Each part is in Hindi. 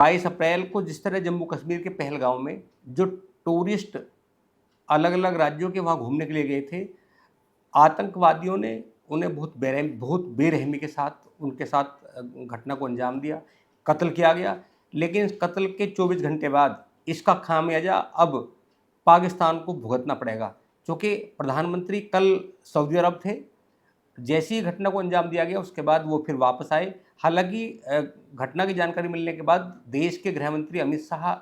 22 अप्रैल को जिस तरह जम्मू कश्मीर के पहलगांव में जो टूरिस्ट अलग अलग राज्यों के वहाँ घूमने के लिए गए थे, आतंकवादियों ने उन्हें बहुत बेरहमी के साथ उनके साथ घटना को अंजाम दिया, कत्ल किया गया। लेकिन इस कत्ल के 24 घंटे बाद इसका खामियाजा अब पाकिस्तान को भुगतना पड़ेगा, क्योंकि प्रधानमंत्री कल सऊदी अरब थे। जैसी ही घटना को अंजाम दिया गया उसके बाद वो फिर वापस आए। हालांकि घटना की जानकारी मिलने के बाद देश के गृह मंत्री अमित शाह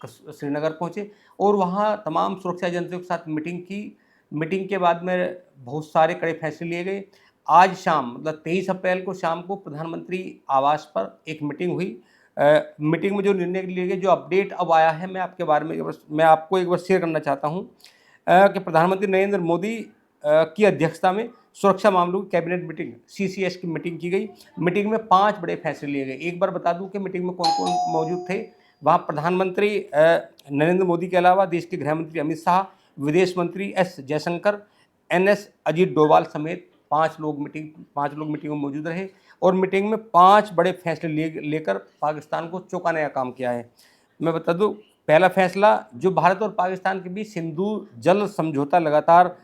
श्रीनगर पहुंचे और वहां तमाम सुरक्षा एजेंसियों के साथ मीटिंग की। मीटिंग के बाद में बहुत सारे कड़े फैसले लिए गए। आज शाम मतलब 23 अप्रैल को शाम को प्रधानमंत्री आवास पर एक मीटिंग हुई। मीटिंग में जो निर्णय लिए गए, जो अपडेट अब आया है, मैं आपको एक बार शेयर करना चाहता हूँ कि प्रधानमंत्री नरेंद्र मोदी की अध्यक्षता में सुरक्षा मामलों की कैबिनेट मीटिंग CCS की मीटिंग की गई। मीटिंग में 5 बड़े फैसले लिए गए। एक बार बता दूं कि मीटिंग में कौन कौन मौजूद थे। वहाँ प्रधानमंत्री नरेंद्र मोदी के अलावा देश के गृह मंत्री अमित शाह, विदेश मंत्री S जयशंकर, NS अजीत डोभाल समेत 5 लोग मीटिंग में मौजूद रहे और मीटिंग में 5 बड़े फैसले लेकर पाकिस्तान को चौंकाने का काम किया है। मैं बता दूं, पहला फैसला, जो भारत और पाकिस्तान के बीच सिंधु जल समझौता लगातार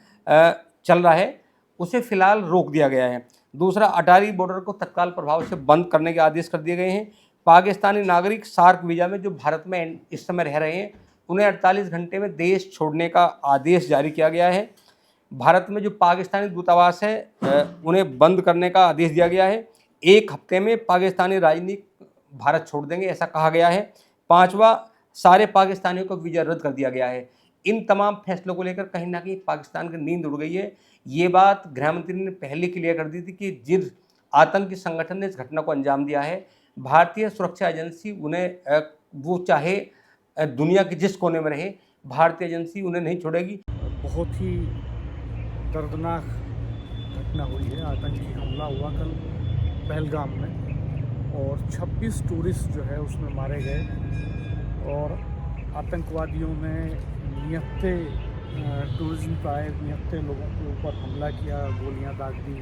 चल रहा है, उसे फिलहाल रोक दिया गया है। दूसरा, अटारी बॉर्डर को तत्काल प्रभाव से बंद करने के आदेश कर दिए गए हैं। पाकिस्तानी नागरिक सार्क वीज़ा में जो भारत में इस समय रह रहे हैं, उन्हें 48 घंटे में देश छोड़ने का आदेश जारी किया गया है। भारत में जो पाकिस्तानी दूतावास है उन्हें बंद करने का आदेश दिया गया है। 1 हफ्ते में पाकिस्तानी राजनीतिक भारत छोड़ देंगे, ऐसा कहा गया है। 5वां, सारे पाकिस्तानियों को वीज़ा रद्द कर दिया गया है। इन तमाम फैसलों को लेकर कहीं ना कहीं पाकिस्तान की नींद उड़ गई है। ये बात गृहमंत्री ने पहले क्लियर कर दी थी कि जिस आतंकी संगठन ने इस घटना को अंजाम दिया है, भारतीय सुरक्षा एजेंसी उन्हें वो चाहे दुनिया के जिस कोने में रहे, भारतीय एजेंसी उन्हें नहीं छोड़ेगी। बहुत ही दर्दनाक घटना हुई है। आतंकी हमला हुआ कल पहलगाम में और 26 टूरिस्ट जो है उसमें मारे गए और आतंकवादियों ने निहत्ते टूरिज्म पर आए निहत्ते लोगों के ऊपर हमला किया, गोलियां दाग दी।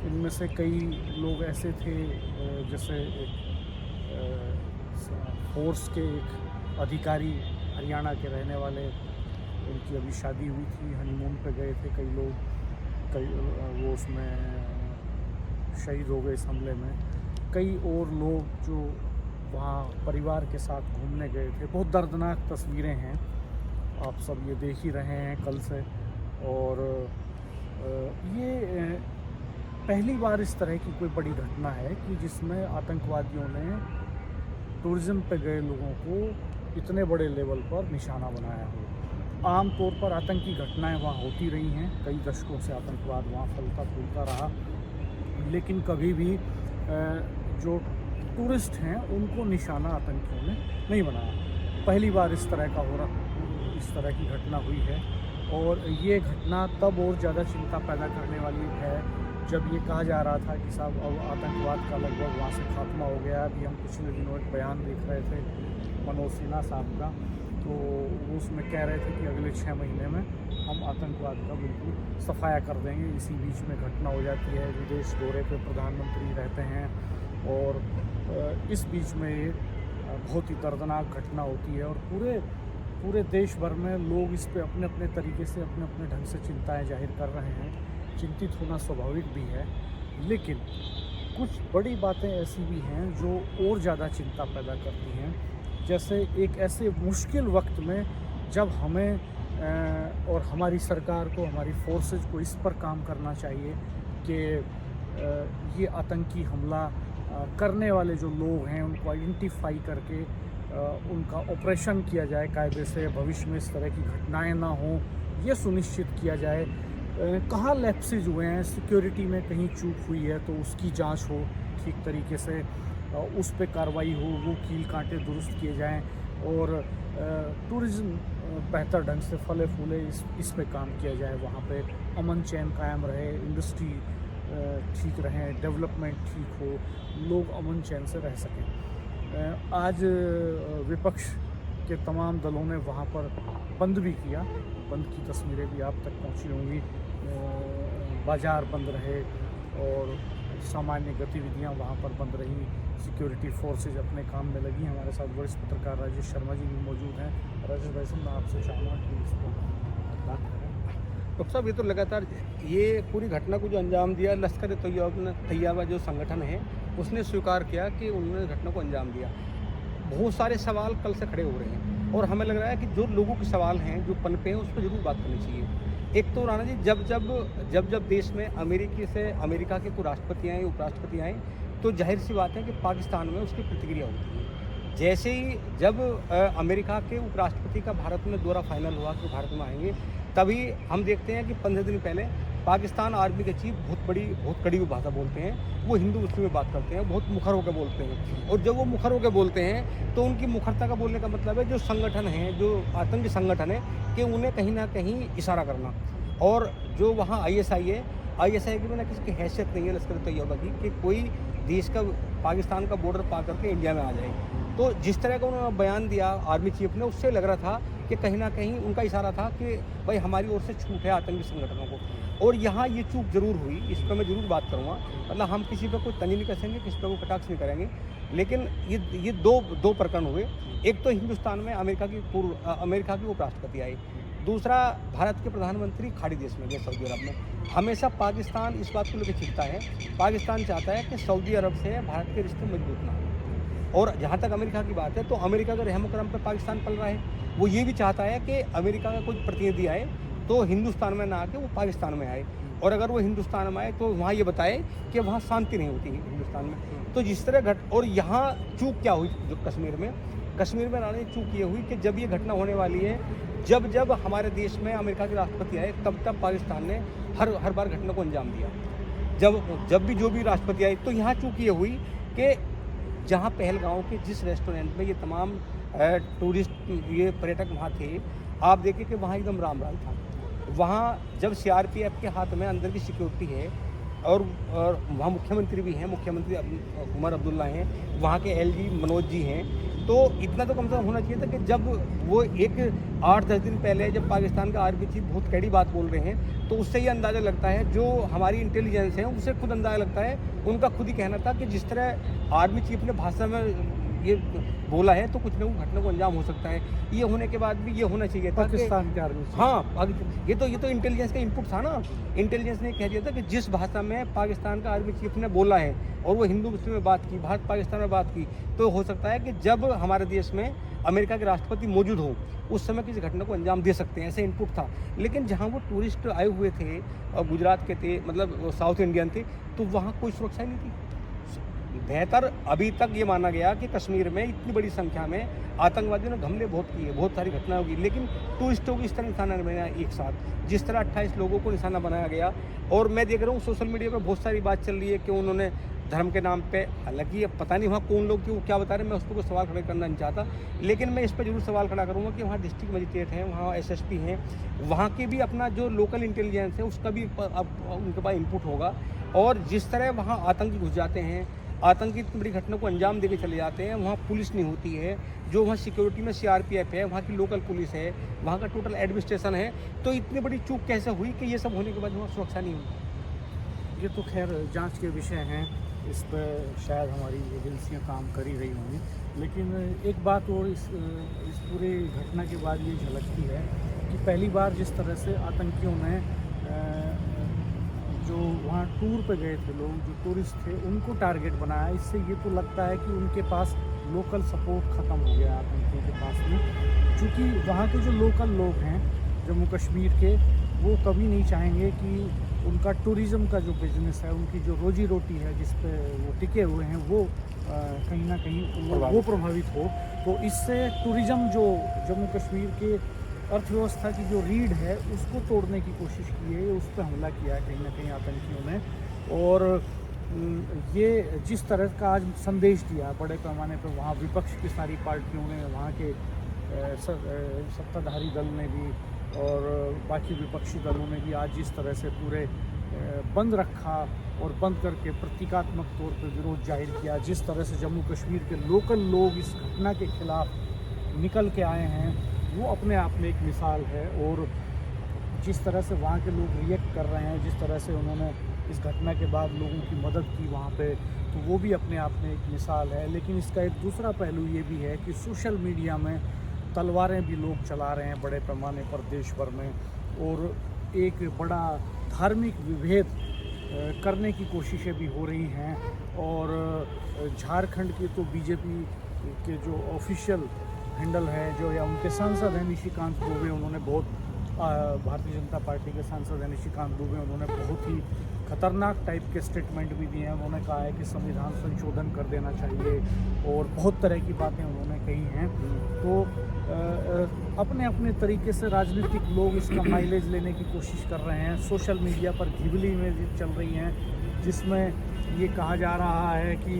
इनमें से कई लोग ऐसे थे जैसे एक फोर्स के एक अधिकारी हरियाणा के रहने वाले, उनकी अभी शादी हुई थी, हनीमून पे गए थे कई लोग, वो उसमें शहीद हो गए इस हमले में। कई और लोग जो वहाँ परिवार के साथ घूमने गए थे। बहुत दर्दनाक तस्वीरें हैं, आप सब ये देख ही रहे हैं कल से। और ये पहली बार इस तरह की कोई बड़ी घटना है कि जिसमें आतंकवादियों ने टूरिज़्म पे गए लोगों को इतने बड़े लेवल पर निशाना बनाया हो। आम तौर पर आतंकी घटनाएं वहाँ होती रही हैं, कई दशकों से आतंकवाद वहाँ फलता फूलता रहा, लेकिन कभी भी जो टूरिस्ट हैं उनको निशाना आतंकियों ने नहीं बनाया। पहली बार इस तरह की घटना हुई है और ये घटना तब और ज़्यादा चिंता पैदा करने वाली है जब ये कहा जा रहा था कि साहब अब आतंकवाद का लगभग वहाँ से खात्मा हो गया। अभी हम पिछले दिनों एक बयान देख रहे थे मनोज सिन्हा साहब का, तो वो उसमें कह रहे थे कि अगले 6 महीने में हम आतंकवाद का बिल्कुल सफाया कर देंगे। इसी बीच में घटना हो जाती है, विदेश दौरे पे प्रधानमंत्री रहते हैं और इस बीच में ये बहुत ही दर्दनाक घटना होती है और पूरे देश भर में लोग इस पे अपने अपने तरीके से अपने अपने ढंग से चिंताएं जाहिर कर रहे हैं। चिंतित होना स्वाभाविक भी है, लेकिन कुछ बड़ी बातें ऐसी भी हैं जो और ज़्यादा चिंता पैदा करती हैं। जैसे एक ऐसे मुश्किल वक्त में जब हमें और हमारी सरकार को, हमारी फोर्सेज को इस पर काम करना चाहिए कि ये आतंकी हमला करने वाले जो लोग हैं उनको आइडेंटिफाई करके उनका ऑपरेशन किया जाए कायदे से, भविष्य में इस तरह की घटनाएं ना हों, ये सुनिश्चित किया जाए। कहाँ लैप्सेज हुए हैं, सिक्योरिटी में कहीं चूक हुई है तो उसकी जांच हो ठीक तरीके से, उस पे कार्रवाई हो, वो कील कांटे दुरुस्त किए जाएं और टूरिज़्म बेहतर ढंग से फले फूले, इस पे काम किया जाए। वहाँ पे अमन चैन कायम रहे, इंडस्ट्री ठीक रहें, डेवलपमेंट ठीक हो, लोग अमन चैन से रह सकें। आज विपक्ष के तमाम दलों ने वहाँ पर बंद भी किया, बंद की तस्वीरें भी आप तक पहुँची होंगी। बाज़ार बंद रहे और सामान्य गतिविधियां वहाँ पर बंद रहीं, सिक्योरिटी फोर्सेज अपने काम में लगी हैं। हमारे साथ वरिष्ठ पत्रकार राजेश शर्मा जी भी मौजूद हैं। राजेश भाई साहब, मैं आपसे चाहूँगा कि इस पर बात करें। डॉक्टर साहब, ये तो लगातार ये पूरी घटना को जो अंजाम दिया, लश्कर तैयबा जो संगठन है उसने स्वीकार किया कि उन्होंने घटना को अंजाम दिया। बहुत सारे सवाल कल से खड़े हो रहे हैं और हमें लग रहा है कि जो लोगों के सवाल हैं, जो पनपे हैं, उस पर ज़रूर बात करनी चाहिए। एक तो राणा जी, जब देश में अमेरिका के कोई राष्ट्रपति आए, उपराष्ट्रपति आए, तो जाहिर सी बात है कि पाकिस्तान में उसकी प्रतिक्रिया होती है। जैसे ही जब अमेरिका के उपराष्ट्रपति का भारत में दौरा फाइनल हुआ कि भारत में आएंगे, तभी हम देखते हैं कि 15 दिन पहले पाकिस्तान आर्मी के चीफ बहुत कड़ी भाषा बोलते हैं। वो हिंदू मुस्लिम में बात करते हैं, बहुत मुखर होकर बोलते हैं। और जब वो मुखर होकर बोलते हैं तो उनकी मुखरता का बोलने का मतलब है जो संगठन है, जो आतंकी संगठन है, कि उन्हें कहीं ना कहीं इशारा करना। और जो वहाँ ISI की बिना किसी की हैसियत नहीं है लश्कर तैयबा की कि कोई देश का, पाकिस्तान का बॉर्डर पार करके इंडिया में आ जाए। तो जिस तरह का उन्होंने बयान दिया आर्मी चीफ ने, उससे लग रहा था कि कहीं ना कहीं उनका इशारा था कि भाई हमारी ओर से छूट है आतंकी संगठनों को। और यहाँ ये चूक जरूर हुई, इस पर मैं ज़रूर बात करूँगा। मतलब हम किसी पर कोई तंज नहीं कसेंगे, किसी पर कोई कटाक्ष नहीं करेंगे, लेकिन ये दो प्रकरण हुए। एक तो हिंदुस्तान में अमेरिका की उपराष्ट्रपति आए, दूसरा भारत के प्रधानमंत्री खाड़ी देश में गए, सऊदी अरब में। हमेशा पाकिस्तान इस बात को लेकर चिंता है, पाकिस्तान चाहता है कि सऊदी अरब से भारत के रिश्ते मजबूत ना हो। और जहाँ तक अमेरिका की बात है, तो अमेरिका का रहम करम पर पाकिस्तान पल रहा है। वो ये भी चाहता है कि अमेरिका का कोई प्रतिनिधि आए तो हिंदुस्तान में ना आके वो पाकिस्तान में आए, और अगर वो हिंदुस्तान में आए तो वहाँ ये बताए कि वहाँ शांति नहीं होती है हिंदुस्तान में। तो जिस तरह और यहाँ चूक क्या हुई जो कश्मीर में रानी चूक ये हुई कि जब ये घटना होने वाली है, जब हमारे देश में अमेरिका के राष्ट्रपति आए, तब पाकिस्तान ने हर बार घटना को अंजाम दिया। जब भी जो भी राष्ट्रपति आए, तो यहाँ चूक ये हुई कि जहाँ पहलगांव के जिस रेस्टोरेंट में ये तमाम टूरिस्ट, ये पर्यटक वहाँ थे, आप देखिए कि वहाँ एकदम राम था। वहाँ जब CRPF के हाथ में अंदर की सिक्योरिटी है, और वहाँ मुख्यमंत्री भी हैं, मुख्यमंत्री उमर अब्दुल्ला हैं, वहाँ के LG मनोज जी हैं, तो इतना तो कम से कम होना चाहिए था कि जब वो एक 8-10 दिन पहले जब पाकिस्तान का आर्मी चीफ बहुत कड़ी बात बोल रहे हैं, तो उससे ये अंदाज़ा लगता है, जो हमारी इंटेलिजेंस है उसे खुद अंदाज़ा लगता है, उनका खुद ही कहना था कि जिस तरह आर्मी चीफ ने भाषण में ये बोला है, तो कुछ न कुछ घटना को अंजाम हो सकता है। ये होने के बाद भी ये होना चाहिए था पाकिस्तान के आर्मी, हाँ, ये तो इंटेलिजेंस का इनपुट था ना। इंटेलिजेंस ने कह दिया था कि जिस भाषा में पाकिस्तान का आर्मी चीफ ने बोला है, और वो हिंदू मुस्लिम में बात की, भारत पाकिस्तान में बात की, तो हो सकता है कि जब हमारे देश में अमेरिका के राष्ट्रपति मौजूद हो, उस समय किसी घटना को अंजाम दे सकते हैं, ऐसे इनपुट था। लेकिन जहाँ वो टूरिस्ट आए हुए थे और गुजरात के थे, मतलब साउथ इंडियन थे, तो वहाँ कोई सुरक्षा नहीं थी। बेहतर अभी तक ये माना गया कि कश्मीर में इतनी बड़ी संख्या में आतंकवादियों ने हमले बहुत किए, बहुत सारी घटनाएं होगी, लेकिन टूरिस्टों को इस तरह निशाना बनाया एक साथ, जिस तरह 28 लोगों को निशाना बनाया गया। और मैं देख रहा हूँ सोशल मीडिया पर बहुत सारी बात चल रही है कि उन्होंने धर्म के नाम पे, हालांकि अब पता नहीं वहाँ कौन लोग थे, वो क्या बता रहे हैं, मैं उस पर कोई सवाल खड़ा करना नहीं चाहता, लेकिन मैं इस पर जरूर सवाल खड़ा करूँगा कि वहाँ डिस्ट्रिक्ट मजिस्ट्रेट हैं, वहाँ SSP हैं, वहाँ के भी अपना जो लोकल इंटेलिजेंस है उसका भी अब उनके पास इनपुट होगा। और जिस तरह वहाँ आतंकी घुस जाते हैं, आतंकी इतनी बड़ी घटना को अंजाम देके चले जाते हैं, वहाँ पुलिस नहीं होती है, जो वहाँ सिक्योरिटी में CRPF है, वहाँ की लोकल पुलिस है, वहाँ का टोटल एडमिनिस्ट्रेशन है, तो इतनी बड़ी चूक कैसे हुई कि ये सब होने के बाद वहाँ सुरक्षा नहीं हुई? ये तो खैर जांच के विषय हैं, इस पर शायद हमारी एजेंसियां काम कर ही रही होंगी। लेकिन एक बात और इस पूरी घटना के बाद ये झलकती है कि पहली बार जिस तरह से आतंकियों ने जो वहाँ टूर पे गए थे लोग, जो टूरिस्ट थे, उनको टारगेट बनाया, इससे ये तो लगता है कि उनके पास लोकल सपोर्ट ख़त्म हो गया आतंकियों के पास में। क्योंकि वहाँ के जो लोकल लोग हैं जम्मू कश्मीर के, वो कभी नहीं चाहेंगे कि उनका टूरिज़्म का जो बिज़नेस है, उनकी जो रोजी रोटी है जिस पे वो टिके हुए हैं, वो कहीं ना कहीं वो प्रभावित हो। तो इससे टूरिज़्म जो जम्मू कश्मीर के अर्थव्यवस्था की जो रीढ़ है उसको तोड़ने की कोशिश की है, उस पर हमला किया है कहीं ना कहीं आतंकियों ने। और ये जिस तरह का आज संदेश दिया बड़े पैमाने पर, वहाँ विपक्ष की सारी पार्टियों ने, वहाँ के सत्ताधारी दल ने भी और बाकी विपक्षी दलों ने भी आज जिस तरह से पूरे बंद रखा और बंद करके प्रतीकात्मक तौर पर विरोध जाहिर किया, जिस तरह से जम्मू कश्मीर के लोकल लोग इस घटना के खिलाफ निकल के आए हैं, वो अपने आप में एक मिसाल है। और जिस तरह से वहाँ के लोग रिएक्ट कर रहे हैं, जिस तरह से उन्होंने इस घटना के बाद लोगों की मदद की वहाँ पे, तो वो भी अपने आप में एक मिसाल है। लेकिन इसका एक दूसरा पहलू ये भी है कि सोशल मीडिया में तलवारें भी लोग चला रहे हैं बड़े पैमाने पर देश भर में, और एक बड़ा धार्मिक विभेद करने की कोशिशें भी हो रही हैं। और झारखंड के तो बीजेपी के जो ऑफिशियल हैंडल है जो, या उनके सांसद हैं निशिकांत दुबे, उन्होंने बहुत भारतीय जनता पार्टी के सांसद हैं निशिकांत दुबे, उन्होंने बहुत ही खतरनाक टाइप के स्टेटमेंट भी दिए हैं। उन्होंने कहा है कि संविधान संशोधन कर देना चाहिए, और बहुत तरह की बातें उन्होंने कही हैं। तो अपने अपने तरीके से राजनीतिक लोग इसका माइलेज लेने की कोशिश कर रहे हैं। सोशल मीडिया पर घिबली में चल रही हैं, जिसमें ये कहा जा रहा है कि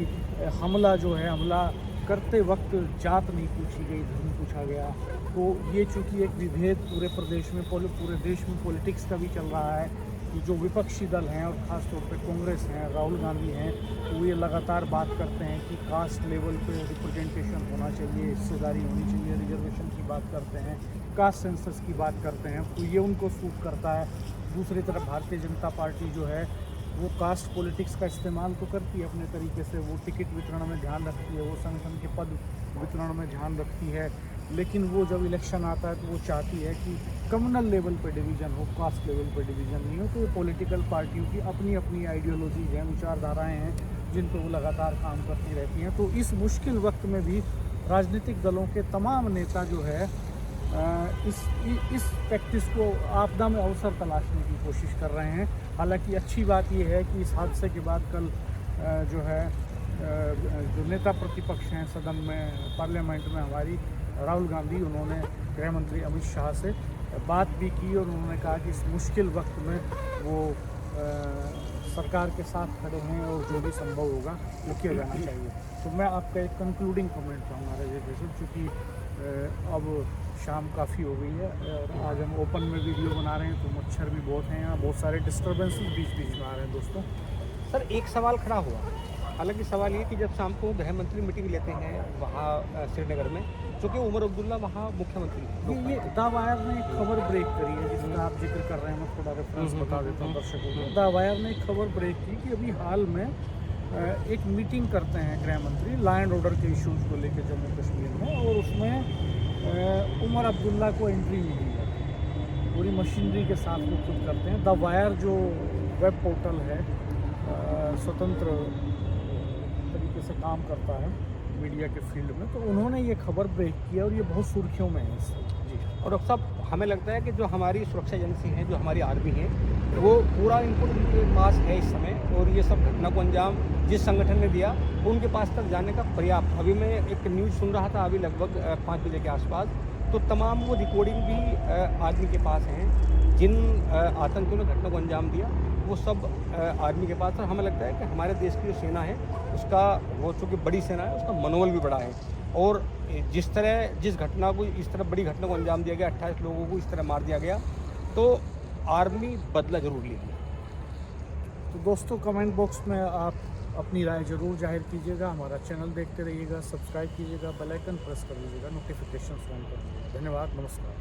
हमला जो है, हमला करते वक्त जात नहीं पूछी गई, धर्म पूछा गया। तो ये चूँकि एक विभेद पूरे प्रदेश में, पूरे देश में पॉलिटिक्स का भी चल रहा है कि जो विपक्षी दल हैं और ख़ास तौर पे कांग्रेस हैं, राहुल गांधी हैं, वो ये लगातार बात करते हैं कि कास्ट लेवल पे रिप्रेजेंटेशन होना चाहिए, हिस्सेदारी होनी चाहिए, रिजर्वेशन की बात करते हैं, कास्ट सेंसस की बात करते हैं, तो ये उनको सूट करता है। दूसरी तरफ भारतीय जनता पार्टी जो है वो कास्ट पॉलिटिक्स का इस्तेमाल तो करती है अपने तरीके से, वो टिकट वितरण में ध्यान रखती है, वो संगठन के पद वितरण में ध्यान रखती है, लेकिन वो जब इलेक्शन आता है तो वो चाहती है कि कम्युनल लेवल पे डिवीज़न हो, कास्ट लेवल पे डिवीज़न नहीं हो। तो ये पॉलिटिकल पार्टियों की अपनी अपनी आइडियोलॉजीज हैं, विचारधाराएँ हैं, जिन पर वो लगातार काम करती रहती हैं। तो इस मुश्किल वक्त में भी राजनीतिक दलों के तमाम नेता जो है इस प्रैक्टिस को, आपदा में अवसर तलाशने की कोशिश कर रहे हैं। हालांकि अच्छी बात यह है कि इस हादसे के बाद कल जो है जो नेता प्रतिपक्ष हैं सदन में, पार्लियामेंट में हमारी, राहुल गांधी, उन्होंने गृह मंत्री अमित शाह से बात भी की, और उन्होंने कहा कि इस मुश्किल वक्त में वो सरकार के साथ खड़े हैं और जो भी संभव होगा वो किया जाना चाहिए। तो मैं आपका एक कंक्लूडिंग कमेंट चाहूँगा रजत, चूँकि अब शाम काफ़ी हो गई है और आज हम ओपन में वीडियो बना रहे हैं, तो मच्छर भी बहुत हैं यहाँ, बहुत सारे डिस्टर्बेंसेस बीच बीच में आ रहे हैं दोस्तों। सर एक सवाल खड़ा हुआ, हालांकि सवाल ये कि जब शाम को गृह मंत्री मीटिंग लेते हैं वहाँ श्रीनगर में, चूँकि उमर अब्दुल्ला वहाँ मुख्यमंत्री हैं, ये द वायर ने एक खबर ब्रेक करी है जिसका आप जिक्र कर रहे हैं, मैं थोड़ा रेफरेंस बता देता हूँ दर्शकों को। द वायर ने एक खबर ब्रेक की कि अभी हाल में एक मीटिंग करते हैं गृह मंत्री लॉ एंड ऑर्डर के इश्यूज़ को लेकर जम्मू कश्मीर में, और उसमें उमर अब्दुल्ला को एंट्री नहीं है, पूरी मशीनरी के साथ वो खुद करते हैं। द वायर जो वेब पोर्टल है, स्वतंत्र तरीके से काम करता है मीडिया के फील्ड में, तो उन्होंने ये खबर ब्रेक किया और ये बहुत सुर्खियों में है इस जी। और डॉक्टर साहब हमें लगता है कि जो हमारी सुरक्षा एजेंसी हैं, जो हमारी आर्मी है, वो पूरा इनपुट उनके पास है इस समय, और ये सब घटना को अंजाम जिस संगठन ने दिया उनके पास तक जाने का पर्याप्त। अभी मैं एक न्यूज़ सुन रहा था अभी लगभग 5 बजे के आसपास, तो तमाम वो रिकॉर्डिंग भी आर्मी के पास हैं, जिन आतंकियों ने घटना को अंजाम दिया वो सब आर्मी के पास। और हमें लगता है कि हमारे देश की जो सेना है उसका, वो चूँकि बड़ी सेना है, उसका मनोबल भी बड़ा है, और जिस घटना को, इस तरह बड़ी घटना को अंजाम दिया गया, 28 लोगों को इस तरह मार दिया गया, तो आर्मी बदला जरूर लेगी। तो दोस्तों कमेंट बॉक्स में आप अपनी राय ज़रूर जाहिर कीजिएगा, हमारा चैनल देखते रहिएगा, सब्सक्राइब कीजिएगा, बेल आइकन प्रेस कर लीजिएगा, नोटिफिकेशन ऑन कर दीजिएगा। धन्यवाद, नमस्कार।